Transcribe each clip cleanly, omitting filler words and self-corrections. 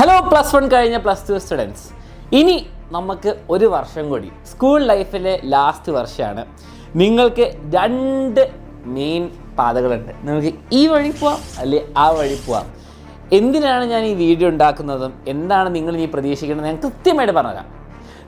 Hello +1 കഴിഞ്ഞ +2 students. ഇനി നമുക്ക് ഒരു വർഷം കൂടി സ്കൂൾ ലൈഫിലെ ലാസ്റ്റ് വർഷമാണ്. നിങ്ങൾക്ക് രണ്ട് മെയിൻ പാതകളുണ്ട്. നിങ്ങൾക്ക് ഈ വഴി പോവാം അല്ലെങ്കിൽ ആ വഴി പോവാം. എന്തിനാണ് ഞാൻ ഈ വീഡിയോ ഉണ്ടാക്കുന്നതും എന്താണ് നിങ്ങൾ ഇനി പ്രതീക്ഷിക്കുന്നത് ഞാൻ കൃത്യമായിട്ട് പറഞ്ഞുതരാം.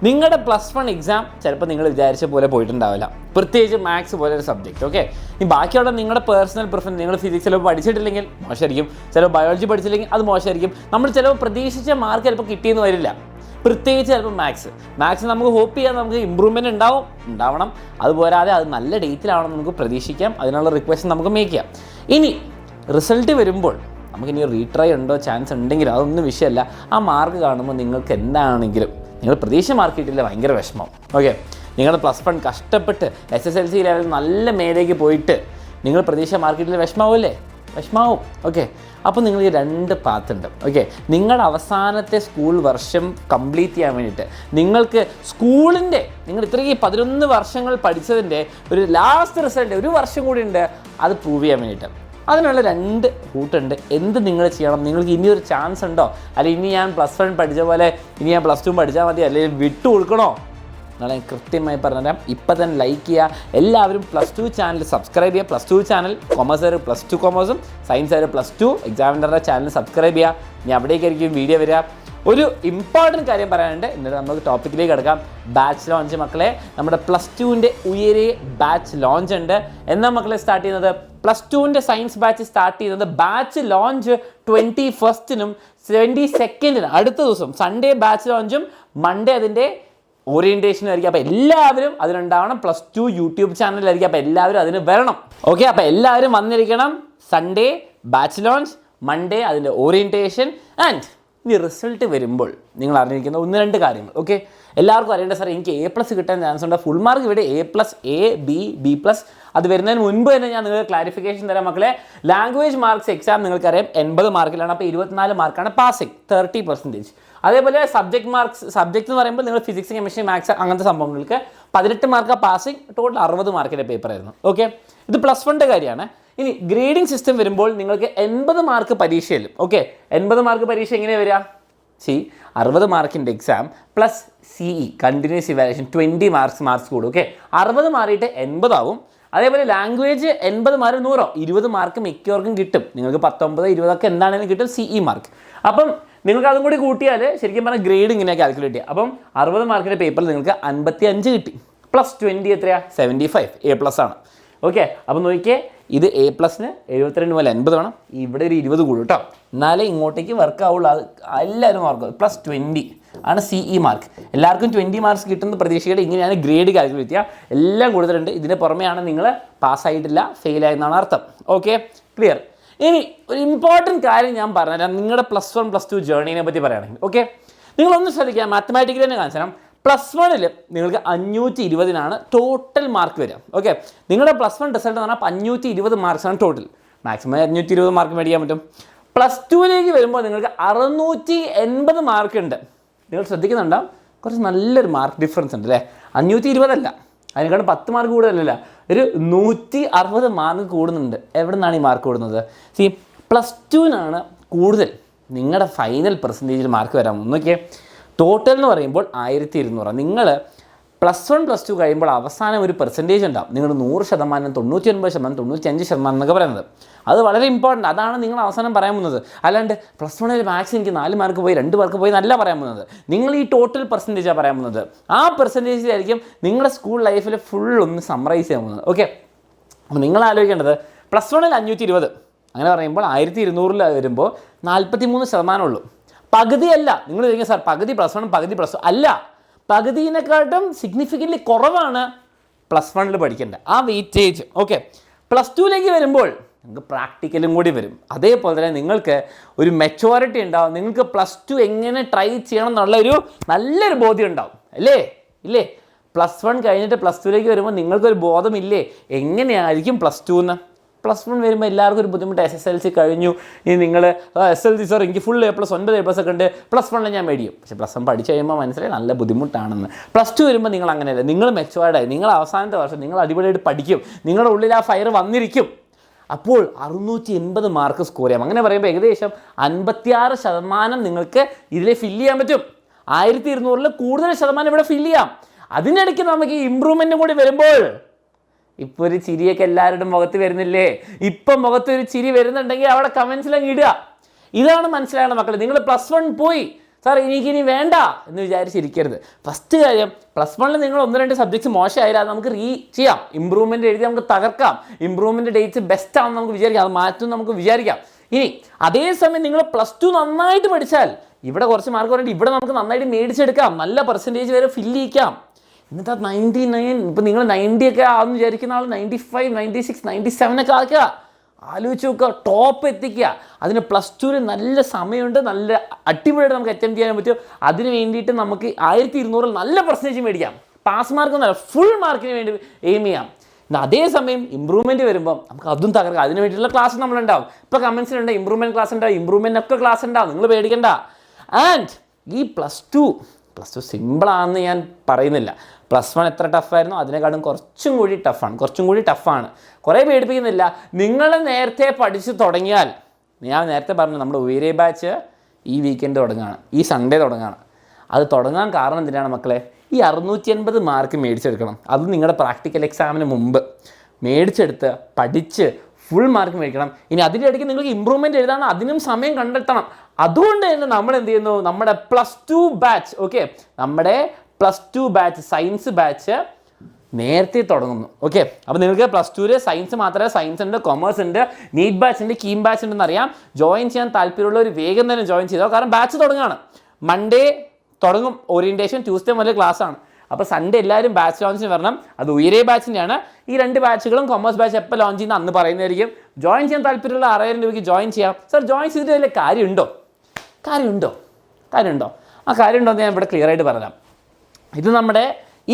നിങ്ങളുടെ +1 എക്സാം ചിലപ്പോൾ നിങ്ങൾ വിചാരിച്ച പോലെ പോയിട്ടുണ്ടാവില്ല, പ്രത്യേകിച്ച് മാത്സ് പോലെ ഒരു സബ്ജക്റ്റ്. ഓക്കെ, ഈ ബാക്കിയുള്ള നിങ്ങളുടെ പേഴ്സണൽ പ്രിഫറൻസ്, നിങ്ങൾ ഫിസിക്സ് ചിലപ്പോൾ പഠിച്ചിട്ടില്ലെങ്കിൽ മോശമായിരിക്കും, ചിലപ്പോൾ ബയോളജി പഠിച്ചില്ലെങ്കിൽ അത് മോശമായിരിക്കും, നമ്മൾ ചിലപ്പോൾ പ്രതീക്ഷിച്ച മാർക്ക് ചിലപ്പോൾ കിട്ടിയെന്ന് വരില്ല. പ്രത്യേകിച്ച് ചിലപ്പോൾ മാത്സ് നമുക്ക് ഹോപ്പ് ചെയ്യാൻ നമുക്ക് ഇമ്പ്രൂവ്മെൻറ്റ് ഉണ്ടാവണം. അതുപോരാതെ അത് നല്ല ഡേറ്റിലാവണം നമുക്ക് പ്രതീക്ഷിക്കാം. അതിനുള്ള റിക്വസ്റ്റ് നമുക്ക് മേക്ക് ചെയ്യാം. ഇനി റിസൾട്ട് വരുമ്പോൾ നമുക്കിനി റീട്രൈ ഉണ്ടോ ചാൻസ് ഉണ്ടെങ്കിലും അതൊന്നും വിഷയമല്ല. ആ മാർക്ക് കാണുമ്പോൾ നിങ്ങൾക്ക് എന്താണെങ്കിലും നിങ്ങൾ പ്രതീക്ഷ മാർക്ക് കിട്ടിയില്ല ഭയങ്കര വിഷമം. ഓക്കെ, നിങ്ങളുടെ +1 കഷ്ടപ്പെട്ട് SSLC ലെവൽ നല്ല മേലേക്ക് പോയിട്ട് നിങ്ങൾ പ്രതീക്ഷ മാർക്ക് കിട്ടിയില്ല വിഷമാവും. ഓക്കെ, അപ്പോൾ നിങ്ങൾ ഈ രണ്ട് പാത്തുണ്ട്. ഓക്കെ, നിങ്ങളുടെ അവസാനത്തെ സ്കൂൾ വർഷം കംപ്ലീറ്റ് ചെയ്യാൻ വേണ്ടിയിട്ട് നിങ്ങൾക്ക് നിങ്ങൾ ഇത്രയും 11 വർഷങ്ങൾ പഠിച്ചതിൻ്റെ ഒരു ലാസ്റ്റ് റിസൾട്ട് ഒരു വർഷം കൂടി ഉണ്ട്, അത് പ്രൂവ് ചെയ്യാൻ വേണ്ടിയിട്ട്. അതിനുള്ള രണ്ട് റൂട്ടുണ്ട്. എന്ത് നിങ്ങൾ ചെയ്യണം, നിങ്ങൾക്ക് ഇനിയൊരു ചാൻസ് ഉണ്ടോ, അല്ലെങ്കിൽ ഇനി ഞാൻ +1 പഠിച്ച പോലെ ഇനി ഞാൻ +2 പഠിച്ചാൽ മതി, അല്ലെങ്കിൽ വിട്ടു കൊടുക്കണോ എന്നാണ് ഞാൻ കൃത്യമായി പറഞ്ഞുതരാം. ഇപ്പം തന്നെ ലൈക്ക് ചെയ്യുക. എല്ലാവരും +2 ചാനൽ സബ്സ്ക്രൈബ് ചെയ്യുക. +2 ചാനൽ കൊമേഴ്സുകാർ +2 കൊമേഴ്സും സയൻസുകാർ +2 എക്സാമിനറുടെ ചാനൽ സബ്സ്ക്രൈബ് ചെയ്യുക. ഇനി അവിടേക്കായിരിക്കും വീഡിയോ വരിക. ഒരു ഇമ്പോർട്ടൻറ്റ് കാര്യം പറയാനുണ്ട്, എന്നിട്ട് നമുക്ക് ടോപ്പിക്കിലേക്ക് കിടക്കാം. ബാച്ച് ലോഞ്ച് മക്കളെ, നമ്മുടെ +2ൻ്റെ ഉയരെ ബാച്ച് ലോഞ്ച് ഉണ്ട്. എന്നാ മക്കളെ സ്റ്റാർട്ട് ചെയ്യുന്നത്? +2ൻ്റെ സയൻസ് ബാച്ച് സ്റ്റാർട്ട് ചെയ്യുന്നത് ബാച്ച് ലോഞ്ച് 21-നും 22-നും അടുത്ത ദിവസം സൺഡേ ബാച്ച് ലോഞ്ചും മൺഡേ അതിൻ്റെ ഓറിയൻറ്റേഷനും ആയിരിക്കും. അപ്പോൾ എല്ലാവരും അതിനുണ്ടാവണം. +2 യൂട്യൂബ് ചാനലിലായിരിക്കും. അപ്പോൾ എല്ലാവരും അതിന് വരണം. ഓക്കെ, അപ്പോൾ എല്ലാവരും വന്നിരിക്കണം. സൺഡേ ബാച്ച് ലോഞ്ച്, മൺഡേ അതിൻ്റെ ഓറിയൻറ്റേഷൻ. ആൻഡ് ഇനി റിസൾട്ട് വരുമ്പോൾ നിങ്ങൾ അറിഞ്ഞിരിക്കുന്ന 1-2 കാര്യങ്ങൾ. ഓക്കെ, എല്ലാവർക്കും അറിയേണ്ട സാർ എനിക്ക് A+ കിട്ടാൻ ചാൻസ് ഉണ്ട്. ഫുൾ മാർക്ക് ഇവിടെ A+, A, B+. അത് വരുന്നതിന് മുൻപ് തന്നെ ഞാൻ നിങ്ങൾക്ക് ക്ലാരിഫിക്കേഷൻ തരാം മക്കളെ. ലാംഗ്വേജ് മാർക്സ് എക്സാം നിങ്ങൾക്കറിയാം 80 മാർക്കിലാണ്. അപ്പോൾ 24 മാർക്കാണ് പാസിംഗ്, 30%. അതേപോലെ സബ്ജക്റ്റ് എന്ന് പറയുമ്പോൾ നിങ്ങൾ ഫിസിക്സ്, കെമിസ്ട്രി, മാത്സ് അങ്ങനത്തെ സംഭവങ്ങൾക്ക് 18 മാർക്ക് പാസിംഗ്, ടോട്ടൽ 60 മാർക്കിൻ്റെ പേപ്പറായിരുന്നു. ഓക്കെ, ഇത് +1ൻ്റെ കാര്യമാണ്. ഇനി ഗ്രേഡിംഗ് സിസ്റ്റം വരുമ്പോൾ നിങ്ങൾക്ക് 80 മാർക്ക് പരീക്ഷയിലും. ഓക്കെ, 80 മാർക്ക് പരീക്ഷ എങ്ങനെയാണ് വരിക? 60 മാർക്കിൻ്റെ exam plus CE continuous evaluation 20 marks കൂടും. ഓക്കെ, 60 മാറിയിട്ട് 80 ആവും. അതേപോലെ ലാംഗ്വേജ് 80 മാറി 100, 20 മാർക്ക് മിക്കവർക്കും കിട്ടും. നിങ്ങൾക്ക് 19, 20 ഒക്കെ എന്താണെങ്കിലും കിട്ടും CE മാർക്ക്. അപ്പം നിങ്ങൾക്ക് അതും കൂടി കൂട്ടിയാൽ ശരിക്കും പറഞ്ഞാൽ ഗ്രേഡ് ഇങ്ങനെ കാൽക്കുലേറ്റ് ചെയ്യുക. അപ്പം 60 മാർക്കിൻ്റെ പേപ്പറിൽ നിങ്ങൾക്ക് 55 കിട്ടി. +20 എത്രയാണ്? 75, A+ ആണ്. ഓക്കെ, അപ്പം നോക്കിയേ, ഇത് A+ന് 72 പോലെ 80 വേണം, ഇവിടെ ഒരു 20 കൂടും കേട്ടോ, എന്നാലേ ഇങ്ങോട്ടേക്ക് വർക്ക് ആവുള്ളൂ. അത് എല്ലാവരും മാർക്ക് +20 ആണ് CE മാർക്ക്. എല്ലാവർക്കും 20 മാർക്സ് കിട്ടുന്ന പ്രതീക്ഷയുടെ ഇങ്ങനെയാണ് ഗ്രേഡ് കാൽക്കുലേറ്റ് ചെയ്യുക. എല്ലാം കൊടുത്തിട്ടുണ്ട്. ഇതിന് പുറമെയാണ് നിങ്ങൾ പാസ്സായിട്ടില്ല, ഫെയിലായെന്നാണ് അർത്ഥം. Okay, clear. ഇനി ഒരു ഇമ്പോർട്ടൻറ്റ് കാര്യം ഞാൻ പറഞ്ഞുതരാം. നിങ്ങളുടെ +1 +2 ജേർണീനെ പറ്റി പറയുകയാണെങ്കിൽ ഓക്കെ, നിങ്ങളൊന്ന് ശ്രദ്ധിക്കുക. മാത്തമാറ്റിക്കലി തന്നെ കാണിച്ചു തരാം. +1 നിങ്ങൾക്ക് 520 ടോട്ടൽ മാർക്ക് വരിക. ഓക്കെ, നിങ്ങളുടെ +1 റിസൾട്ട് എന്ന് പറഞ്ഞാൽ 520 മാർക്സാണ് ടോട്ടൽ. മാക്സിമം 520 മാർക്ക് മേടിക്കാൻ പറ്റും. +2ലേക്ക് വരുമ്പോൾ നിങ്ങൾക്ക് 680 മാർക്ക് ഉണ്ട്. നിങ്ങൾ ശ്രദ്ധിക്കുന്നുണ്ടാവും, കുറച്ച് നല്ലൊരു മാർക്ക് ഡിഫറൻസ് ഉണ്ട് അല്ലേ? 520 അല്ല, അതിനേക്കാളും 10 മാർക്ക് കൂടുതലല്ല, ഒരു 160 മാർക്ക് കൂടുന്നുണ്ട്. എവിടെ നിന്നാണ് ഈ മാർക്ക് കൂടുന്നത്? +2നാണ് കൂടുതൽ നിങ്ങളുടെ ഫൈനൽ പെർസെൻറ്റേജിൽ മാർക്ക് വരാൻ നോക്കിയേ. ടോട്ടൽ എന്ന് പറയുമ്പോൾ 1200. നിങ്ങൾ +1 +2 കഴിയുമ്പോൾ അവസാനം ഒരു പെർസെൻറ്റേജ് ഉണ്ടാവും. നിങ്ങൾ 100%, 99%, 95% എന്നൊക്കെ പറയുന്നത്. അത് വളരെ ഇമ്പോർട്ടൻ്റ്. അതാണ് നിങ്ങൾ അവസാനം പറയാൻ പോകുന്നത്. അല്ലാണ്ട് +1 മാത്സ് എനിക്ക് 4 മാർക്ക് പോയി 2 മാർക്ക് പോയി എന്നല്ല പറയാൻ പോകുന്നത്. നിങ്ങൾ ഈ ടോട്ടൽ പെർസെൻറ്റേജാണ് പറയാൻ പോകുന്നത്. ആ പെർസെൻറ്റേജിലായിരിക്കും നിങ്ങളുടെ സ്കൂൾ ലൈഫിൽ ഫുൾ ഒന്ന് സമ്മറൈസ് ചെയ്യാൻ പോകുന്നത്. ഓക്കെ, അപ്പോൾ നിങ്ങൾ ആലോചിക്കേണ്ടത് +1 520, അങ്ങനെ പറയുമ്പോൾ 1200 വരുമ്പോൾ 43% ഉള്ളൂ. പകുതിയല്ല. നിങ്ങൾ ചോദിക്കുക സാർ പകുതി +1 പകുതി +2 അല്ല, പകുതിനെക്കാട്ടും സിഗ്നിഫിക്കൻ്റ്ലി കുറവാണ് +1 പഠിക്കേണ്ടത് ആ വെയിറ്റേജ്. ഓക്കെ, +2ലേക്ക് വരുമ്പോൾ നിങ്ങൾക്ക് പ്രാക്ടിക്കലും കൂടി വരും. അതേപോലെ തന്നെ നിങ്ങൾക്ക് ഒരു മെച്ചോറിറ്റി ഉണ്ടാവും. നിങ്ങൾക്ക് +2 എങ്ങനെ ട്രൈ ചെയ്യണം എന്നുള്ള ഒരു നല്ലൊരു ബോധ്യം ഉണ്ടാവും ഇല്ലേ? +1 കഴിഞ്ഞിട്ട് +2ലേക്ക് വരുമ്പോൾ നിങ്ങൾക്കൊരു ബോധമില്ലേ എങ്ങനെയായിരിക്കും +2 എന്ന്? +1 വരുമ്പോൾ എല്ലാവർക്കും ഒരു ബുദ്ധിമുട്ട്. SSLC കഴിഞ്ഞു, ഇനി നിങ്ങൾ SLC സാർ എനിക്ക് ഫുൾ A+, 9 A+ ഒക്കെ ഉണ്ട്, +1 ഞാൻ മേടിക്കും. പക്ഷേ +1 പഠിച്ച് കഴിയുമ്പോൾ മനസ്സിലായി നല്ല ബുദ്ധിമുട്ടാണെന്ന്. +2 വരുമ്പോൾ നിങ്ങൾ അങ്ങനെയല്ല, നിങ്ങൾ മെച്ചുവേർഡായി, നിങ്ങൾ അവസാനത്തെ വർഷം നിങ്ങൾ അടിപൊളിയായിട്ട് പഠിക്കും, നിങ്ങളുടെ ഉള്ളിൽ ആ ഫയർ വന്നിരിക്കും. അപ്പോൾ 680 മാർക്ക് സ്കോർ ചെയ്യാം. അങ്ങനെ പറയുമ്പോൾ ഏകദേശം 56% നിങ്ങൾക്ക് ഇതിൽ ഫില്ല് ചെയ്യാൻ പറ്റും. 1200 കൂടുതൽ ശതമാനം ഇവിടെ ഫില്ല് ചെയ്യാം. അതിനിടയ്ക്ക് നമുക്ക് ഈ ഇമ്പ്രൂവ്മെൻറ്റും കൂടി വരുമ്പോൾ ഇപ്പോൾ ഒരു ചിരിയൊക്കെ എല്ലാവരുടെ മുഖത്ത് വരുന്നില്ലേ? ഇപ്പം മുഖത്ത് ഒരു ചിരി വരുന്നുണ്ടെങ്കിൽ അവിടെ കമൻസിലങ്ങ് ഇടുക. ഇതാണ് മനസ്സിലാകണം മക്കളെ. നിങ്ങൾ +1 പോയി, സാർ എനിക്കിനി വേണ്ട എന്ന് വിചാരിച്ചിരിക്കരുത്. ഫസ്റ്റ് കാര്യം, +1 നിങ്ങൾ 1-2 സബ്ജക്ട്സ് മോശമായാലും നമുക്ക് ചെയ്യാം. ഇമ്പ്രൂവ്മെൻറ്റ് എഴുതി നമുക്ക് തകർക്കാം. ഇമ്പ്രൂവ്മെൻറ്റ് ഡേറ്റ്സ് ബെസ്റ്റ് ആണെന്ന് നമുക്ക് വിചാരിക്കാം. അത് മാറ്റും നമുക്ക് വിചാരിക്കാം. ഇനി അതേസമയം നിങ്ങൾ +2 നന്നായിട്ട് പഠിച്ചാൽ ഇവിടെ കുറച്ച് മാർക്ക് പറഞ്ഞിട്ട് ഇവിടെ നമുക്ക് നന്നായിട്ട് മേടിച്ചെടുക്കാം. നല്ല പെർസെൻറ്റേജ് വരെ ഫില്ല് ചെയ്യിക്കാം. എന്നിട്ട് 99, ഇപ്പം നിങ്ങൾ 90 ഒക്കെ ആണെന്ന് വിചാരിക്കുന്ന ആൾ 95, 96, 97 ഒക്കെ ആക്കുക. ആലോചിച്ച് നോക്കുക, ടോപ്പ് എത്തിക്കുക. അതിന് +2 നല്ല സമയമുണ്ട്, നല്ല അടിപൊളിയായിട്ട് നമുക്ക് അറ്റംപ്റ്റ് ചെയ്യാൻ പറ്റും. അതിന് വേണ്ടിയിട്ട് നമുക്ക് 1200 നല്ല പെർസെൻറ്റേജ് മേടിക്കാം. പാസ് മാർക്ക് എന്നല്ല, ഫുൾ മാർക്കിന് വേണ്ടി എയിം ചെയ്യാം. അതേസമയം ഇമ്പ്രൂവ്മെൻറ്റ് വരുമ്പോൾ നമുക്ക് അതും തകർക്കാം. അതിന് വേണ്ടിയിട്ടുള്ള ക്ലാസ് നമ്മളുണ്ടാവും. ഇപ്പോൾ കമൻസിലുണ്ട് ഇമ്പ്രൂവ്മെൻറ്റ് ക്ലാസ് ഉണ്ടാവും, ഇമ്പ്രൂവ്മെൻറ്റൊക്കെ ക്ലാസ് ഉണ്ടാവും, നിങ്ങൾ പേടിക്കണ്ട. ആൻഡ് ഈ +2 സിമ്പിളാണെന്ന് ഞാൻ പറയുന്നില്ല. +1 എത്ര ടഫായിരുന്നു അതിനെക്കാളും കുറച്ചും കൂടി ടഫാണ്. കുറേ പേടിപ്പിക്കുന്നില്ല. നിങ്ങൾ നേരത്തെ പഠിച്ച് തുടങ്ങിയാൽ, ഞാൻ നേരത്തെ പറഞ്ഞു നമ്മുടെ ഉയരെ ബാച്ച് ഈ വീക്കെൻഡ് തുടങ്ങുകയാണ്, ഈ സൺഡേ തുടങ്ങുകയാണ്. അത് തുടങ്ങാൻ കാരണം എന്തിനാണ് മക്കളെ? ഈ 680 മാർക്ക് മേടിച്ചെടുക്കണം. അത് നിങ്ങളുടെ പ്രാക്ടിക്കൽ എക്സാമിന് മുമ്പ് മേടിച്ചെടുത്ത് പഠിച്ച് ഫുൾ മാർക്ക് മേടിക്കണം. ഇനി അതിൻ്റെ ഇടയ്ക്ക് നിങ്ങൾക്ക് ഇമ്പ്രൂവ്മെൻറ്റ് എഴുതാൻ അതിനും സമയം കണ്ടെത്തണം. അതുകൊണ്ട് തന്നെ നമ്മൾ എന്ത് ചെയ്യുന്നു, നമ്മുടെ +2 ബാച്ച്, ഓക്കെ, നമ്മുടെ +2 ബാച്ച് സയൻസ് ബാച്ച് നേരത്തെ തുടങ്ങുന്നു. ഓക്കെ, അപ്പോൾ നിങ്ങൾക്ക് +2 സയൻസ് മാത്രമേ, സയൻസ് ഉണ്ട്, കൊമേഴ്സ് ഉണ്ട്, നീറ്റ് ബാച്ച് ഉണ്ട്, കീം ബാച്ച് ഉണ്ടെന്ന് അറിയാം. ജോയിൻ ചെയ്യാൻ താല്പര്യമുള്ളവർ വേഗം തന്നെ ജോയിൻ ചെയ്തോ. കാരണം ബാച്ച് തുടങ്ങുകയാണ്. മൺഡേ തുടങ്ങും ഓറിയൻറ്റേഷൻ, ട്യൂസ്ഡേ മുതൽ ക്ലാസ്സാണ്. അപ്പോൾ സൺഡേ എല്ലാവരും ബാച്ച് ലോഞ്ചിന് വരണം. അത് ഉയരെ ബാച്ചിൻ്റെയാണ്. ഈ 2 ബാച്ചുകളും കൊമേഴ്സ് ബാച്ച് എപ്പോൾ ലോഞ്ച് ചെയ്യുന്ന അന്ന് പറയുന്നതായിരിക്കും. ജോയിൻ ചെയ്യാൻ താല്പര്യമുള്ള 6000 രൂപയ്ക്ക് ജോയിൻ ചെയ്യാം. സാർ ജോയിൻ ചെയ്തിട്ട് വലിയ കാര്യമുണ്ടോ? ആ കാര്യമുണ്ടോ എന്ന് ഞാൻ ഇവിടെ ക്ലിയർ ആയിട്ട് പറയാം. ഇത് നമ്മുടെ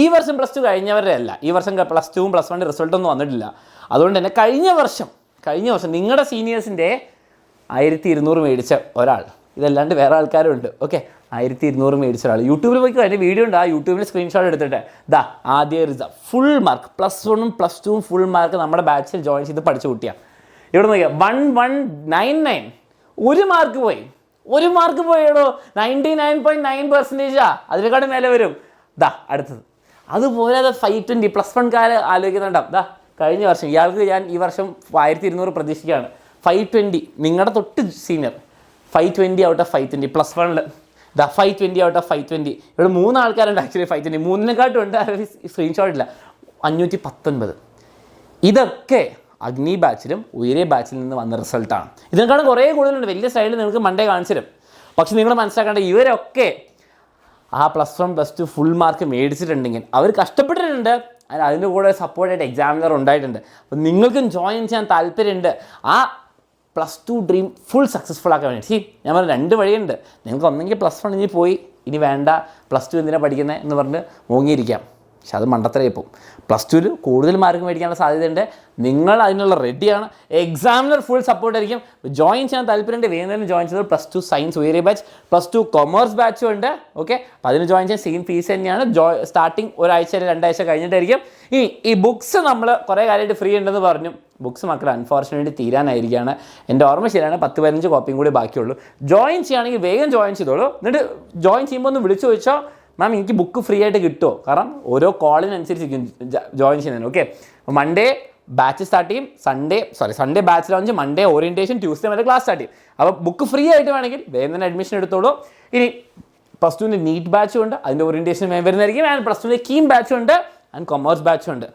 ഈ വർഷം +2 കഴിഞ്ഞവരുടെ അല്ല. ഈ വർഷം +2ഉം +1 റിസൾട്ടൊന്നും വന്നിട്ടില്ല. അതുകൊണ്ട് തന്നെ കഴിഞ്ഞ വർഷം നിങ്ങളുടെ സീനിയേഴ്സിൻ്റെ 1200 മേടിച്ച ഒരാൾ, ഇതല്ലാണ്ട് വേറെ ആൾക്കാരും ഉണ്ട്. ഓക്കെ, 1200 മേടിച്ച ഒരാൾ യൂട്യൂബിൽ പോയി അതിൻ്റെ വീഡിയോ ഉണ്ട്. ആ യൂട്യൂബിൽ സ്ക്രീൻഷോട്ട് എടുത്തിട്ട് ആദ്യ റിസൾട്ട് ഫുൾ മാർക്ക് +1ഉം +2ഉം ഫുൾ മാർക്ക് നമ്മുടെ ബാച്ചിൽ ജോയിൻ ചെയ്ത് പഠിച്ചു കൂട്ടിയാണ്. ഇവിടെ നോക്കിയാൽ 1199, 1 മാർക്ക് പോയടോ. 99.9% അതിനെക്കാളും മേലെ വരും. അടുത്തത് അതുപോലെ 520 +1കാരെ ആലോചിക്കുന്നുണ്ടാവും. കഴിഞ്ഞ വർഷം ഇയാൾക്ക് ഞാൻ ഈ വർഷം 1200 പ്രതീക്ഷിക്കുകയാണ്. 520 നിങ്ങളുടെ തൊട്ട് senior 520 out of 520 +1 520 out of 520. ഇവിടെ 3 ആൾക്കാരുണ്ട് ആക്ച്വലി 520, 3നെക്കാട്ടും ഉണ്ട്. സ്ക്രീൻഷോട്ട് ഇല്ല. 519. ഇതൊക്കെ അഗ്നി ബാച്ചിലും ഉയരെ ബാച്ചിൽ നിന്ന് വന്ന റിസൾട്ടാണ്. ഇതിനേക്കാളും കുറേ കൂടുതലുണ്ട്. വലിയ സൈഡിൽ നിങ്ങൾക്ക് മൺഡേ കാണിച്ചു തരും. പക്ഷെ നിങ്ങൾ മനസ്സിലാക്കേണ്ട, ഇവരൊക്കെ ആ +1 +2 ഫുൾ മാർക്ക് മേടിച്ചിട്ടുണ്ടെങ്കിൽ അവർ കഷ്ടപ്പെട്ടിട്ടുണ്ട്. അതിൻ്റെ കൂടെ സപ്പോർട്ടായിട്ട് എക്സാമിനർ ഉണ്ടായിട്ടുണ്ട്. അപ്പോൾ നിങ്ങൾക്കും ജോയിൻ ചെയ്യാൻ താല്പര്യമുണ്ട്. ആ +2 ഡ്രീം ഫുൾ സക്സസ്ഫുൾ ആക്കാൻ വേണ്ടി ഞാൻ പറഞ്ഞ 2 വഴിയുണ്ട്. നിങ്ങൾക്ക് ഒന്നെങ്കിൽ +1 ഇനി പോയി, ഇനി വേണ്ട +2 എന്തിനാണ് പഠിക്കുന്നത് എന്ന് പറഞ്ഞ് മോങ്ങിയിരിക്കാം. പക്ഷെ അത് മണ്ടത്തരമായി പോകും. +2ൽ കൂടുതൽ മാർക്ക് മേടിക്കാനുള്ള സാധ്യതയുണ്ട്. നിങ്ങൾ അതിനുള്ള റെഡിയാണ്. Examiner full സപ്പോർട്ടായിരിക്കും. ജോയിൻ ചെയ്യാൻ താല്പര്യമുണ്ട്, വേഗം തന്നെ ജോയിൻ ചെയ്തത്. +2 സയൻസ് ഉയരെ ബാച്ച്, +2 കൊമേഴ്സ് ബാച്ചും ഉണ്ട്. ഓക്കെ, അപ്പോൾ അതിന് ജോയിൻ ചെയ്യാൻ സെയിം ഫീസ് തന്നെയാണ്. സ്റ്റാർട്ടിങ് 1 ആഴ്ച 2 ആഴ്ച കഴിഞ്ഞിട്ടായിരിക്കും. ഈ ബുക്സ് നമ്മൾ കുറേ കാര്യമായിട്ട് ഫ്രീ ഉണ്ടെന്ന് പറഞ്ഞു. ബുക്സ് മക്കൾ അൺഫോർച്യുനേറ്റ്ലി തീരാനായിരിക്കുകയാണ്. എൻ്റെ ഓർമ്മ ശരിയാണ്, 10-15 കോപ്പിയും കൂടി ബാക്കിയുള്ളൂ. ജോയിൻ ചെയ്യുകയാണെങ്കിൽ വേഗം ജോയിൻ ചെയ്തോളൂ. എന്നിട്ട് ജോയിൻ ചെയ്യുമ്പോൾ ഒന്ന് വിളിച്ചു ചോദിച്ചോ, മാം എനിക്ക് ബുക്ക് ഫ്രീ ആയിട്ട് കിട്ടുമോ? കാരണം ഓരോ കോളിനനുസരിച്ചിരിക്കും ജോയിൻ ചെയ്യുന്നതിന്. ഓക്കെ, മൺഡേ ബാച്ച് സ്റ്റാർട്ട് ചെയ്യും, Sunday batch launch, Monday orientation, Tuesday വരെ ക്ലാസ് സ്റ്റാർട്ട് ചെയ്യും. അപ്പോൾ ബുക്ക് ഫ്രീ ആയിട്ട് വേണമെങ്കിൽ വേഗം തന്നെ അഡ്മിഷൻ എടുത്തോളൂ. ഇനി +2ൻ്റെ നീറ്റ് ബാച്ചും ഉണ്ട്, അതിൻ്റെ ഓറിയൻറ്റേഷൻ വേഗം വരുന്നതായിരിക്കും. ആൻഡ് +2ൻ്റെ കീം ബാച്ചും ഉണ്ട്, ആൻഡ് കൊമേഴ്സ് ബാച്ചും ഉണ്ട്.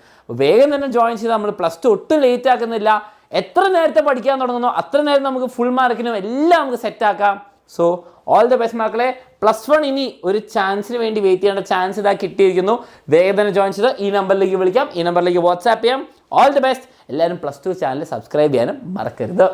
വേഗം തന്നെ ജോയിൻ ചെയ്താൽ നമ്മൾ +2 ഒട്ടും ലേറ്റ് ആക്കുന്നില്ല. എത്ര നേരത്തെ പഠിക്കാൻ തുടങ്ങുന്നോ അത്ര നേരം നമുക്ക് ഫുൾ മാർക്കിനും എല്ലാം നമുക്ക് സെറ്റാക്കാം. സോ ഓൾ ദ ബെസ്റ്റ് മക്കളെ. +1 ഇനി ഒരു ചാൻസിന് വേണ്ടി വെയിറ്റ് ചെയ്യേണ്ട ചാൻസ് ഇതാ കിട്ടിയിരിക്കുന്നു. വേഗം തന്നെ ജോയിൻ ചെയ്ത് ഈ നമ്പറിലേക്ക് വിളിക്കാം, ഈ നമ്പറിലേക്ക് വാട്സാപ്പ് ചെയ്യാം. All the best. എല്ലാവരും +2 ചാനൽ സബ്സ്ക്രൈബ് ചെയ്യാനും മറക്കരുത്.